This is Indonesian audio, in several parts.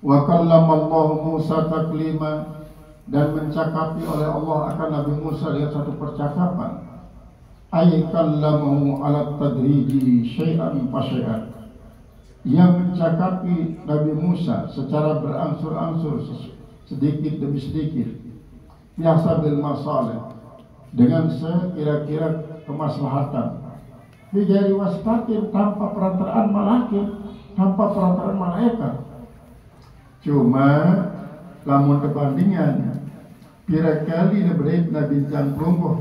Wa kallamallahu Musa taklima, dan mencakapi oleh Allah akan Nabi Musa dengan satu percakapan. Ay kallamahu ala tadriji syai'an fa syai'an, yang mencakapi Nabi Musa secara berangsur-angsur, sedikit demi sedikit, biasa bil masalih, dengan sekira-kira kemaslahatan, bijari wastatin, tanpa perantaraan malaikat, tanpa perantaraan malaikat. Cuma lamun kebandingan pira kali Nabi Jangklungguh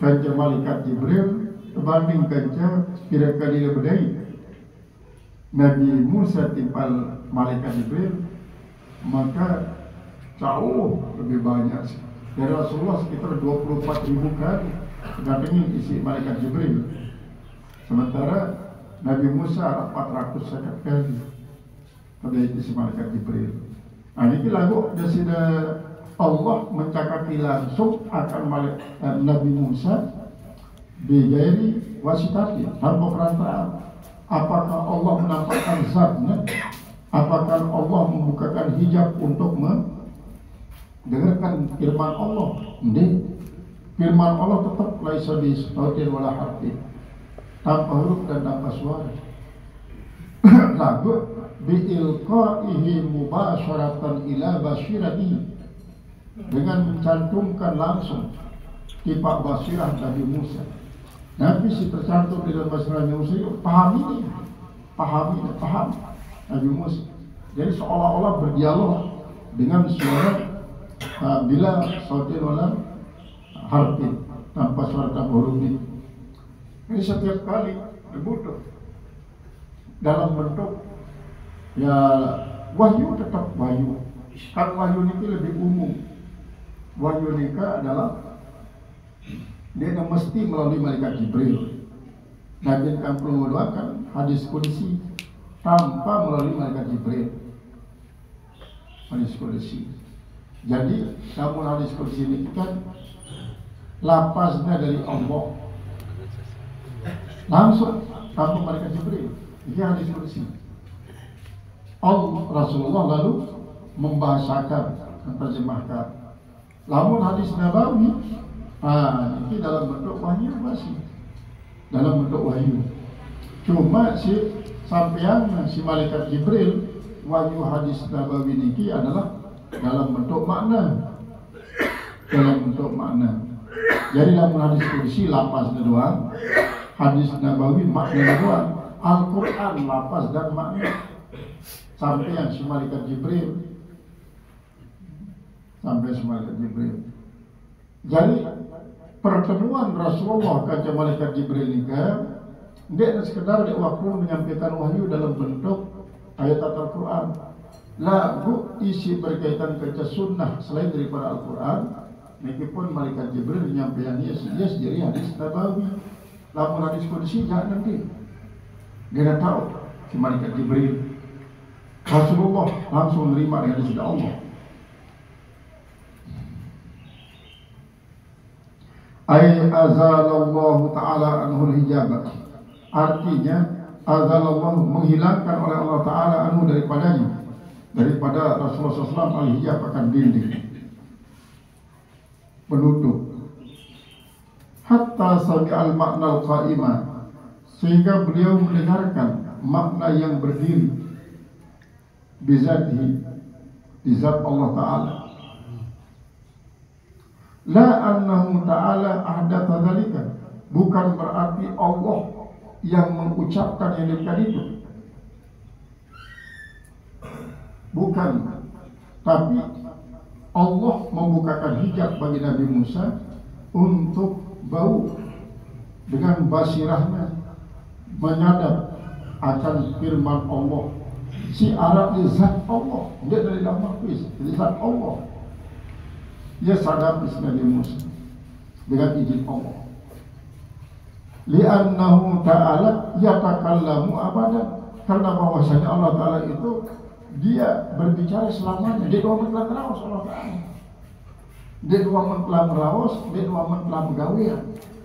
kanca malaikat Jibril kebanding kanca pira kali Nabi Musa timpal malaikat Jibril, maka jauh lebih banyak. Dari Rasulullah sekitar 24.000 kali kedatangan isi malaikat Jibril, sementara Nabi Musa 400 kali pada isi malaikat Jibril. Nah, ini lagu sudah Allah mencakapi langsung akan Nabi Musa bijairi wasitati, tanpa perantaraan. Apakah Allah menampakkan zatnya? Apakah Allah membukakan hijab untuk mendengarkan firman Allah? Tidak. Firman Allah tetap laisa bisautin wala harfin, tanpa huruf dan tanpa suara. Lagu biilqaihi mubasyaratan ila basyirati, dengan mencantumkan langsung tipak basirah Nabi Musa. Nabi si tercantum di dalam basirah Nabi Musa itu paham Nabi Musa. Jadi seolah-olah berdialog dengan suara bila sautin wala harfin, tanpa suara tanpa huruf. Ini setiap kali dibutuh dalam bentuk ya wahyu, tetap wahyu. Kan wahyu ini lebih umum. Wahyu ini adalah dia mesti melalui malaikat Jibril. Nabi kan perlu mendoakan hadis qudsi tanpa melalui malaikat Jibril. Hadis qudsi. Jadi namun hadis qudsi ini kan lapasnya dari Allah langsung tanpa malaikat Jibril. Ini hadis qudsi. Rasulullah lalu membahasakan, menerjemahkan. Lamun hadis Nabawi, ini dalam bentuk wahyu masih, dalam bentuk wahyu. Cuma si sampean si malaikat Jibril wahyu hadis Nabawi ini adalah dalam bentuk makna, dalam bentuk makna. Jadi dalam hadis qudsi lapasnya doang, hadis Nabawi makna doang. Al-Quran lapas dan makna. Sampai yang si malaikat Jibril, sampai si malaikat Jibril. Jadi pertemuan Rasulullah kaca malaikat Jibril ini dia sekedar di waktu menyampaikan wahyu dalam bentuk ayat Al-Quran. Lagu isi berkaitan kaca sunnah selain daripada Al-Quran, meskipun malaikat Jibril menyampaikannya sendiri hadis Nabawi. Lamun hadis qudsi jangan nanti dia dah tahu si malaikat Jibril. Rasulullah langsung menerima dengan hadis Allah. Ay azalallahu ta'ala anhul hijab, artinya azalallahu menghilangkan oleh Allah Ta'ala anhu daripadanya, daripada Rasulullah SAW al-hijab akan dinding penutup, hatta sami'al makna al-qa'imah, sehingga beliau mendengarkan makna yang berdiri bizatihi, di zat Allah Ta'ala. La annahu ta'ala ahdatha dzalika, bukan berarti Allah yang mengucapkan yang demikian itu, bukan, tapi Allah membukakan hijab bagi Nabi Musa untuk bau dengan basirahnya menyadap akan firman Allah. Si Arab di zat Allah, dia dari dalam mahfuz, di zat Allah. Dia sadar Nabi Musa dengan izin Allah. Li'annahu ta'ala yatakallamu abadan, karena bahwasanya Allah Ta'ala itu dia berbicara selamanya. Dia dua telah merawas Allah Ta'ala. Dia dua telah merawas, dia dua telah megawian.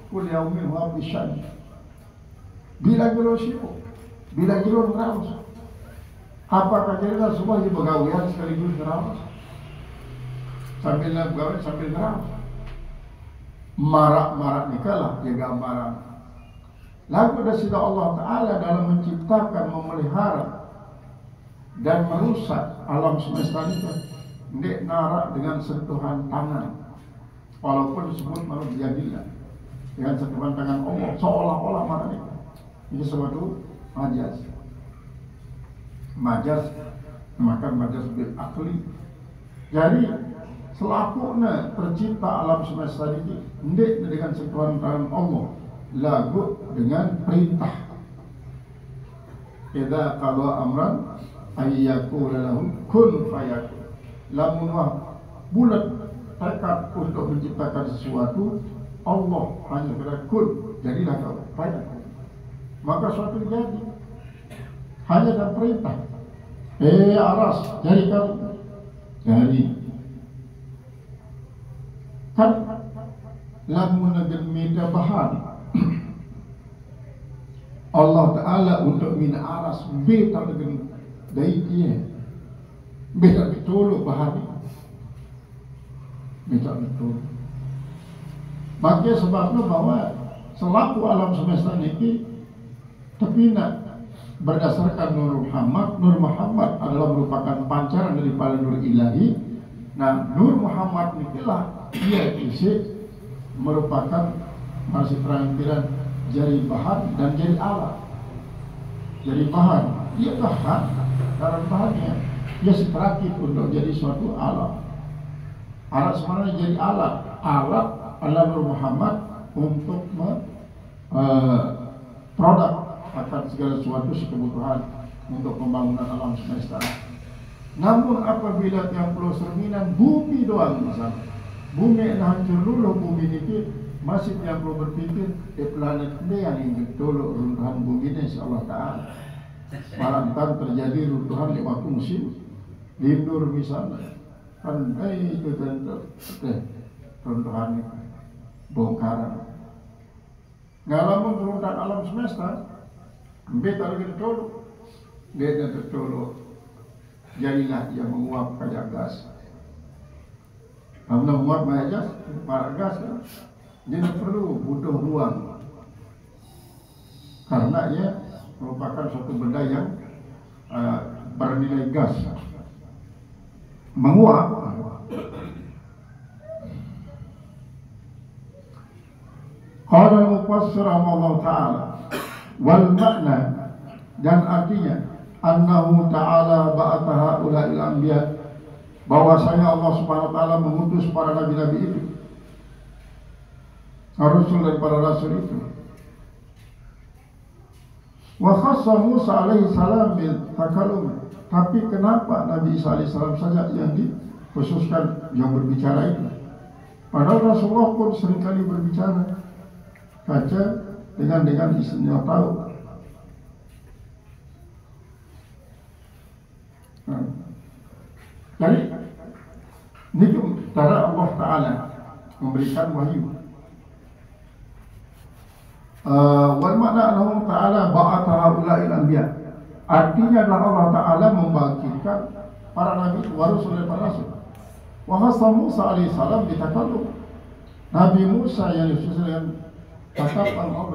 Kul yaumin wa bisyani. Bila gilo sibuk, bila gilo merawas. Apakah jadi Rasulullah begawian sekaligus ngerawas? Sambil begawian sambil ngerawas. Marak-marak nikalah ya gambaran. Lalu dari Allah Ta'ala dalam menciptakan, memelihara dan merusak alam semesta itu, ndek narak dengan sentuhan tangan, walaupun disebut manusia jadilah dengan sentuhan tangan Allah, seolah-olah marah itu. Ini suatu majaz, maka majaz bil akli. Jadi selakunya tercipta alam semesta ini ndek dengan sentuhan tangan Allah, lagu dengan perintah. Idza qada amran ayyakul lahu kun fayakun. Lamun bulat tekad untuk menciptakan sesuatu, Allah hanya berkata kun, jadilah kau, fayakun. Maka suatu jadi hanya dengan perintah. Aras, jadi kau, jadi. Kan lamun dengan media bahan Allah Ta'ala untuk mina aras beta dengan daikia beta betul bahan beta betul. Maka sebabnya bahwa selaku alam semesta ini tapi nak berdasarkan Nur Muhammad adalah merupakan pancaran daripada Nur Ilahi. Nah, Nur Muhammad inilah ia isi merupakan masih perantiran jari bahan dan jari alat. Jari bahan, ia bahan dalam bahannya ia seterakit untuk jadi suatu alat. Alat sebenarnya jadi alat. Alat adalah Nur Muhammad untuk produk akan segala sesuatu kebutuhan untuk pembangunan alam semesta. Namun apabila yang perlu cerminan bumi doang misalnya, bumi hancur dulu, bumi ini masih yang perlu berpikir di planet ini yang ingin dulu runtuhan bumi ini insya Allah Ta'ala. Malamkan terjadi runtuhan di waktu musim lindur misalnya, kan itu tentu runtuhan itu bongkaran. Ngalamun runtuhan alam semesta, beta lagi dulu, beta dulu. Jadilah yang menguap kayak gas. Karena menguap kayak gas, dia perlu butuh ruang. Karena ia merupakan suatu benda yang bernilai gas. Menguap. Qala al-mufassir Allah Ta'ala wal makna, dan artinya annahu ta'ala ba'atha haula'il anbiya, bahwasanya Allah Subhanahu wa taala mengutus para nabi-nabi itu, rasul dan para rasul itu. Wa khassa Musa alaihi salam bil takallum, tapi kenapa Nabi Isa alaihi salam saja yang dikhususkan yang berbicara itu? Padahal Rasulullah pun seringkali berbicara, kaca dengan istimewa tahu. Jadi ini cara Allah Ta'ala memberikan wahyu. Wal makna Allah Ta'ala ba'atha haula'il anbiya, artinya adalah Allah Ta'ala membangkitkan para nabi wa rasul dan para rasul. Wa khassa Musa alaihi salam bitakallum, Nabi Musa yang disusul dengan tatap Allah